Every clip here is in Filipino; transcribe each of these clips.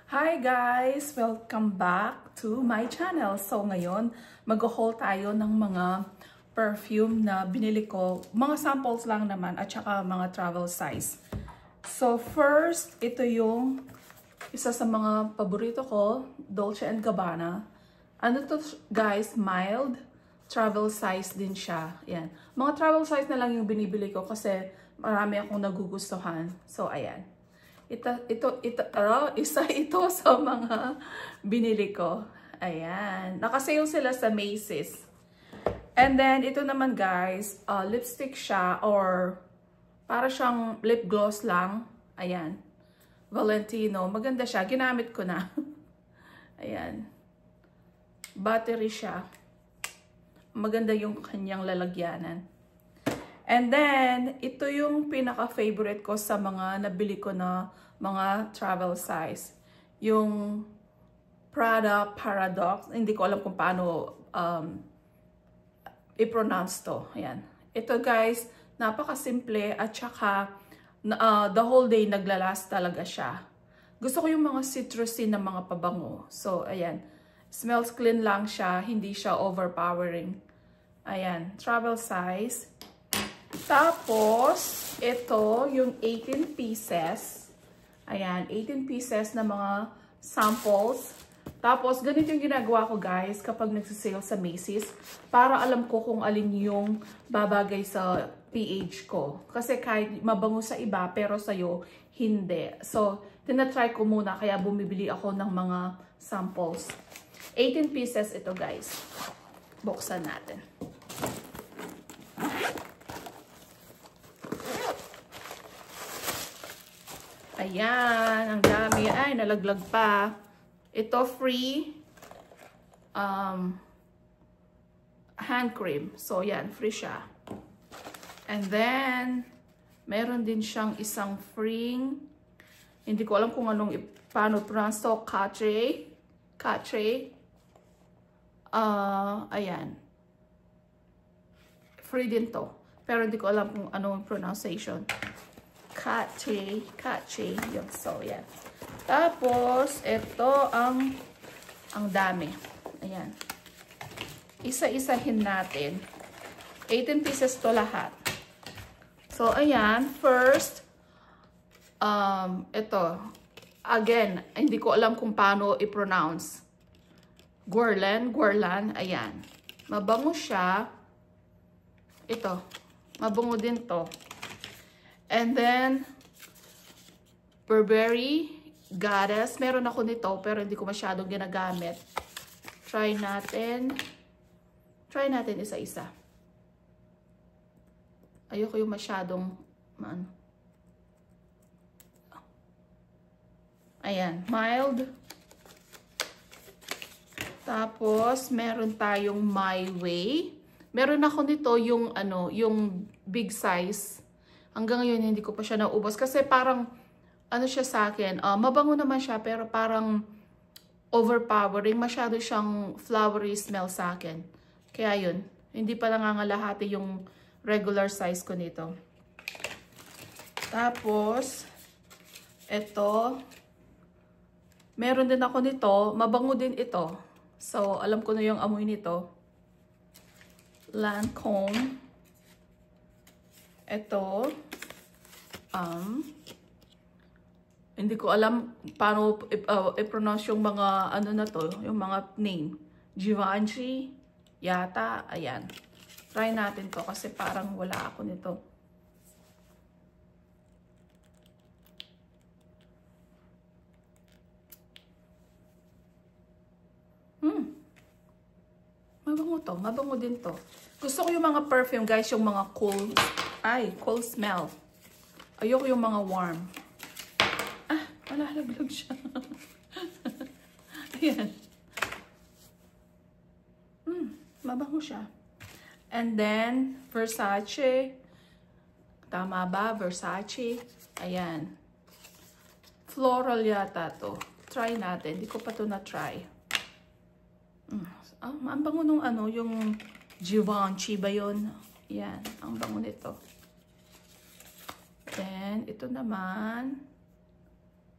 Hi guys! Welcome back to my channel. So ngayon, mag-haul tayo ng mga perfume na binili ko. Mga samples lang naman at saka mga travel size. So first, ito yung isa sa mga paborito ko, Dolce & Gabbana. Ano to guys? Mild. Travel size din siya. Yan. Mga travel size na lang yung binibili ko kasi marami akong nagugustuhan. So ayan. Isa ito sa mga binili ko. Ayan. Nakasale sila sa Macy's. And then, ito naman guys, lipstick siya or para siyang lip gloss lang. Ayan. Valentino. Maganda siya. Ginamit ko na. Ayan. Battery siya. Maganda yung kanyang lalagyanan. And then, ito yung pinaka-favorite ko sa mga nabili ko na mga travel size. Yung Prada Paradox. Hindi ko alam kung paano i-pronounce to. Ayan. Ito guys, napaka-simple at saka the whole day naglalast talaga siya. Gusto ko yung mga citrusy na mga pabango. So, ayan. Smells clean lang siya. Hindi siya overpowering. Ayan. Travel size. Tapos, ito, yung 18 pieces. Ayan, 18 pieces na mga samples. Tapos, ganito yung ginagawa ko guys kapag nagsisale sa Macy's. Para alam ko kung alin yung babagay sa PH ko. Kasi kahit mabango sa iba, pero sa'yo, hindi. So, tinatry ko muna, kaya bumibili ako ng mga samples. 18 pieces ito guys. Buksan natin. Ayan, ang dami. Ay, nalaglag pa. Ito free hand cream. So, yan, free siya. And then, meron din siyang isang free, hindi ko alam kung paano pronounce to, Cache. Ayan. Free din to. Pero hindi ko alam kung anong pronunciation. Cache, yun. So, yan. Tapos, ito ang dami. Ayan. Isa-isahin natin. 18 pieces to lahat. So, ayan. First, ito. Again, hindi ko alam kung paano i-pronounce. Guerlain, ayan. Mabango siya. Ito. Mabango din to. And then, Burberry Goddess. Meron ako nito, pero hindi ko masyadong ginagamit. Try natin isa-isa. Ayoko yung masyadong, ayan, mild. Tapos, meron tayong My Way. Meron ako nito yung, yung big size. Hanggang ngayon, hindi ko pa siya naubos. Kasi parang, siya sa akin, mabango naman siya, pero parang overpowering. Masyado siyang flowery smell sa akin. Kaya yun, hindi pa nangangalahati yung regular size ko nito. Tapos, ito, meron din ako nito. Mabango din ito. So, alam ko na yung amoy nito. Lancome. Ito, hindi ko alam paano i-pronounce yung mga na to, yung mga name. Givenchy, yata, ayan. Try natin to kasi parang wala ako nito. Mabango to, mabango din to. Gusto ko yung mga perfume guys, yung mga cool smell. Ayoko yung mga warm. Malalaglag siya. Ayan. Mabango siya. And then, Versace. Tama ba? Versace. Ayan. Floral yata to. Try natin. Hindi ko pa to na-try. Ang bango nung yung Givenchy ba yun? Ayan. Ang bango nito. Then, ito naman.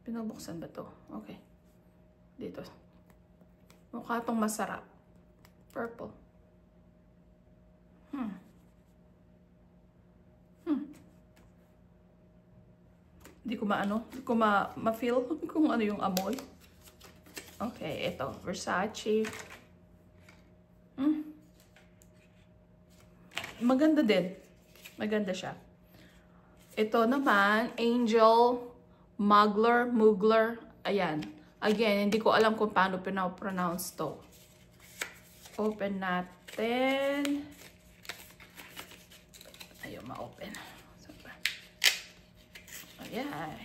Pinubuksan ba to? Okay. Dito. Mukha tong masarap. Purple. Hindi ko ma-feel kung ano yung amoy. Okay, ito. Versace. Maganda din. Maganda siya. Ito naman, Angel Mugler. Ayan. Again, hindi ko alam kung paano pinapronounce to. Open natin. Ayaw ma-open. Ayan.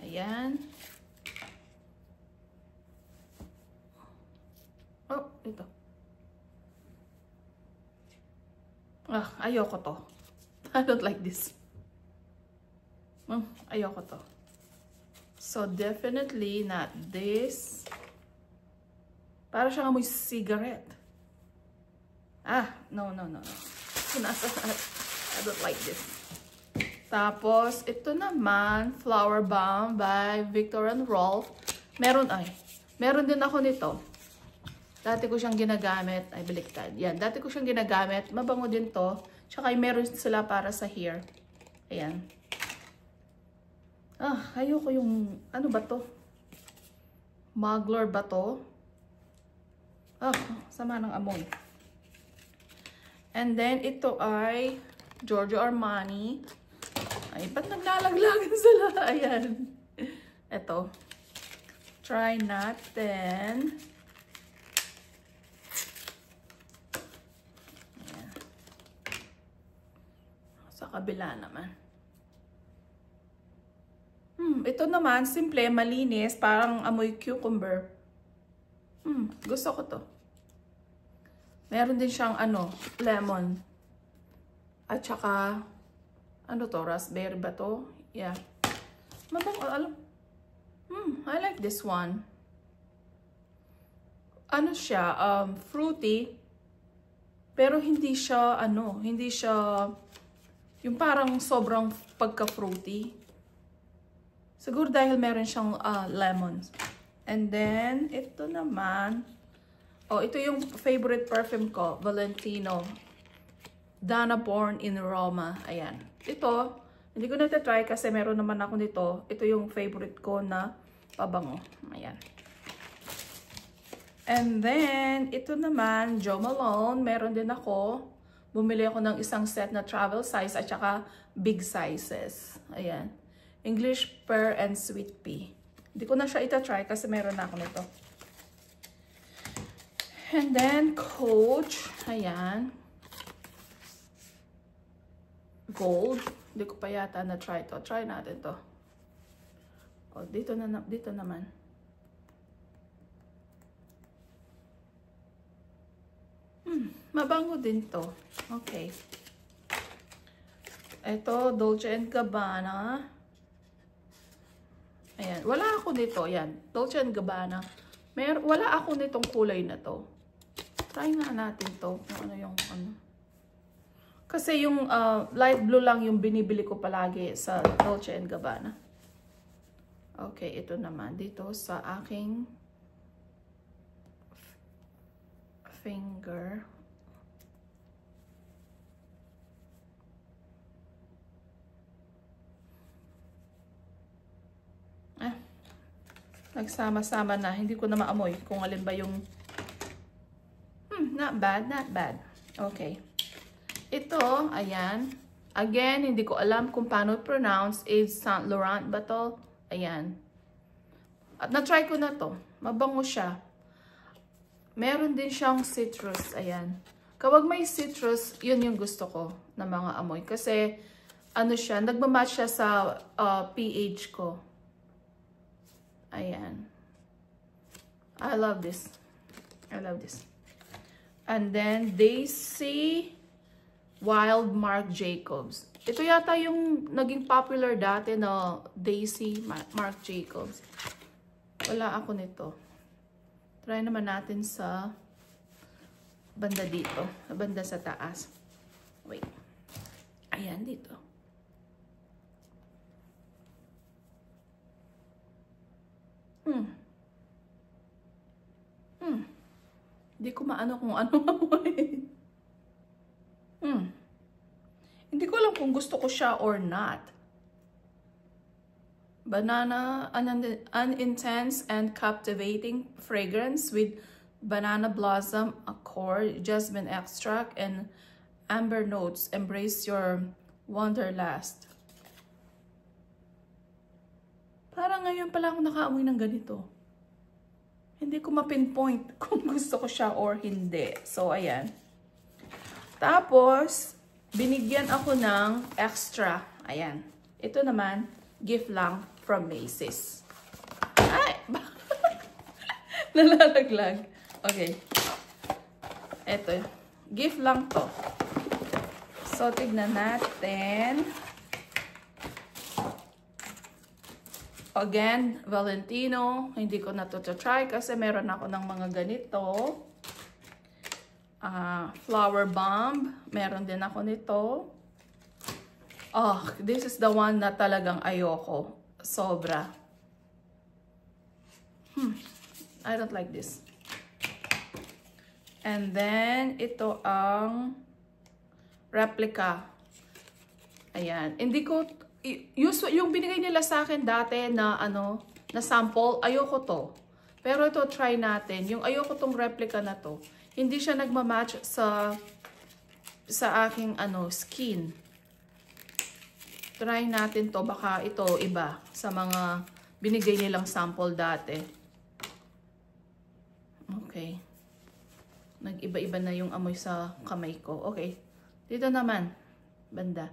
Ayan. Oh, ito. Ayoko to. I don't like this. Ayoko to. So, definitely not this. Para siyang amoy cigarette. No. I don't like this. Tapos, ito naman, Flower Bomb by Viktor & Rolf. Meron din ako nito. Dati ko siyang ginagamit. Ay, baliktad. Yan, dati ko siyang ginagamit. Mabango din to. Tsaka meron sila para sa hair. Ayan. Ayoko yung, ano ba to? Mugler ba to? Sama ng amoy. And then, ito ay Giorgio Armani. Ay, ba't naglalaglagan sila? Ayan. Ito. Try natin. Ayan. Sa kabila naman. Ito naman, simple, malinis. Parang amoy cucumber. Gusto ko to. Meron din siyang, lemon. At saka, ano to? Raspberry ba to? Yeah. I like this one. Ano siya? Fruity. Pero hindi siya, hindi siya, yung parang sobrang pagka-fruity. Siguro dahil meron siyang lemons. And then, ito naman. Ito yung favorite perfume ko. Valentino. Donna Born in Roma. Ayan. Ito, hindi ko na-try kasi meron naman ako nito. Ito yung favorite ko na pabango. Ayan. And then, ito naman, Jo Malone. Meron din ako. Bumili ako ng isang set na travel size at saka big sizes. Ayan. English Pear and Sweet Pea. Hindi ko na siya ita-try kasi meron na ako nito. And then, Coach. Ayan. Gold. Hindi ko pa yata na-try to. Try natin to. Dito naman. Mabango din to. Okay. Ito, Dolce & Gabbana. Ayan. Wala ako nito. Ayan. Dolce & Gabbana. Wala ako nitong kulay na to. Try nga natin to. Ano yung Kasi yung light blue lang yung binibili ko palagi sa Dolce & Gabbana. Okay, ito naman. Dito sa aking finger. Nagsama-sama na. Hindi ko na maamoy kung alin ba yung... not bad, not bad. Okay. Ito, ayan. Again, hindi ko alam kung paano pronounce. Yves Saint Laurent ba to? Ayan. At na-try ko na to. Mabango siya. Meron din siyang citrus. Ayan. Kapag may citrus, yun yung gusto ko na mga amoy. Kasi, ano siya, nagmamatch siya sa pH ko. Ayan. I love this. I love this. And then, Daisy Wild Marc Jacobs. Ito yata yung naging popular dati na Daisy Marc Jacobs. Wala ako nito. Try naman natin sa banda dito. Banda sa taas. Wait. Ayan, dito. Hindi ko maano kung ano amoy. Hindi ko alam kung gusto ko siya or not. Banana, an intense and captivating fragrance with banana blossom, accord, jasmine extract, and amber notes. Embrace your wanderlust. Parang ngayon pala ako nakaamoy ng ganito. Hindi ko ma-pinpoint kung gusto ko siya or hindi. So, ayan. Tapos, binigyan ako ng extra. Ayan. Ito naman, gift lang from Macy's. Ay! Nalalaglag. Okay. Ito. Gift lang to. So, tignan natin. Again, Valentino. Hindi ko na to try kasi meron ako ng mga ganito. Flower bomb. Meron din ako nito. Oh, this is the one na talagang ayoko. Sobra. I don't like this. And then, ito ang replica. Ayan. Hindi ko, yung binigay nila sa akin dati na, na sample, ayoko to. Pero ito, try natin. Yung ayoko tong replica na to. Hindi siya nagmamatch sa aking, skin. Try natin to. Baka ito iba sa mga binigay nilang sample dati. Okay. Nag-iba-iba na yung amoy sa kamay ko. Okay. Dito naman. Banda.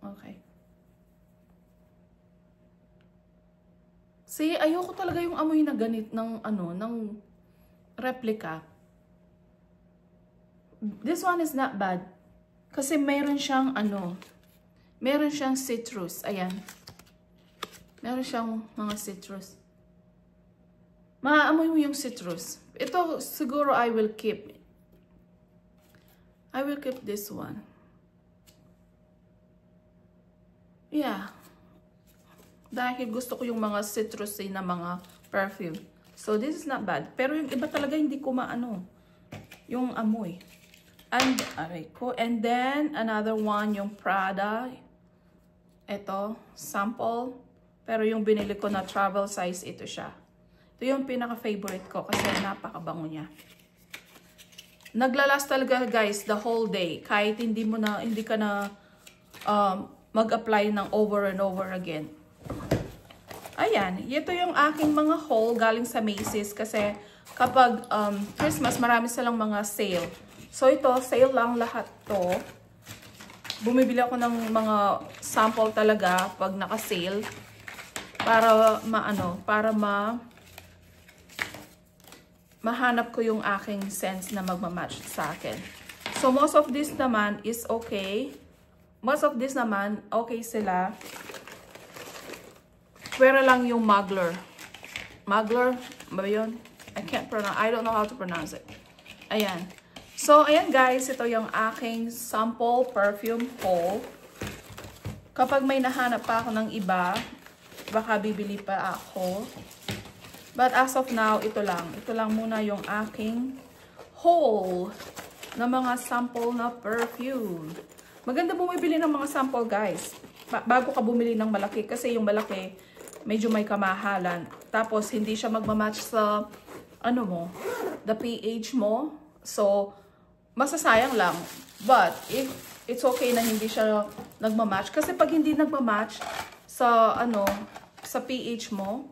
Okay. See, ayoko talaga yung amoy na ganit ng, ng replica. This one is not bad. Kasi meron siyang, meron siyang citrus. Ayan. Meron siyang mga citrus. Maaamoy mo yung citrus. Ito, siguro I will keep. I will keep this one. Yeah. Dahil gusto ko yung mga citrusy na mga perfume. So, this is not bad. Pero yung iba talaga hindi ko maano. Yung amoy. And, and then, another one, yung Prada. Ito, sample. Pero yung binili ko na travel size, ito siya. Ito yung pinaka-favorite ko kasi napakabango niya. Naglalast talaga guys the whole day. Kahit hindi ka na mag-apply ng over and over again. Ayan. Ito yung aking mga haul galing sa Macy's kasi kapag Christmas marami silang mga sale. So ito, sale lang lahat to. Bumibili ako ng mga sample talaga pag naka-sale. Para mahanap ko yung aking scents na magmamatch sa akin. So, most of this naman is okay. Most of this naman, okay sila. Pero lang yung Mugler. Mugler? Ba yun? I don't know how to pronounce it. Ayan. So, ayan guys. Ito yung aking sample perfume haul. Kapag may nahanap pa ako ng iba, baka bibili pa ako. But as of now, ito lang. Ito lang muna yung aking haul na mga sample na perfume. Maganda bumibili ng mga sample, guys. Bago ka bumili ng malaki. Kasi yung malaki, medyo may kamahalan. Tapos, hindi siya magmamatch sa, the pH mo. So, masasayang lang. But, if it's okay na hindi siya nagmamatch. Kasi pag hindi nagmamatch sa, sa pH mo,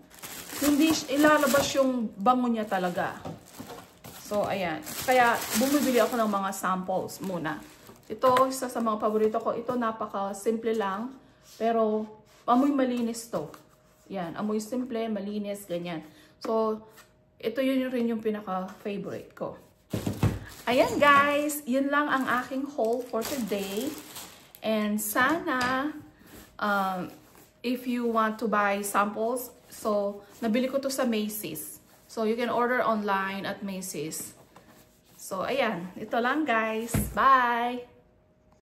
hindi ilalabas yung bango niya talaga. So, ayan. Kaya, bumibili ako ng mga samples muna. Ito, isa sa mga paborito ko. Ito, napaka-simple lang. Pero, amoy malinis to. Yan. Amoy simple, malinis, ganyan. So, ito yun rin yung pinaka-favorite ko. Ayan, guys. Yun lang ang aking haul for today. And sana, if you want to buy samples, so, nabili ko to sa Macy's. So, you can order online at Macy's. So, ayan. Ito lang, guys. Bye!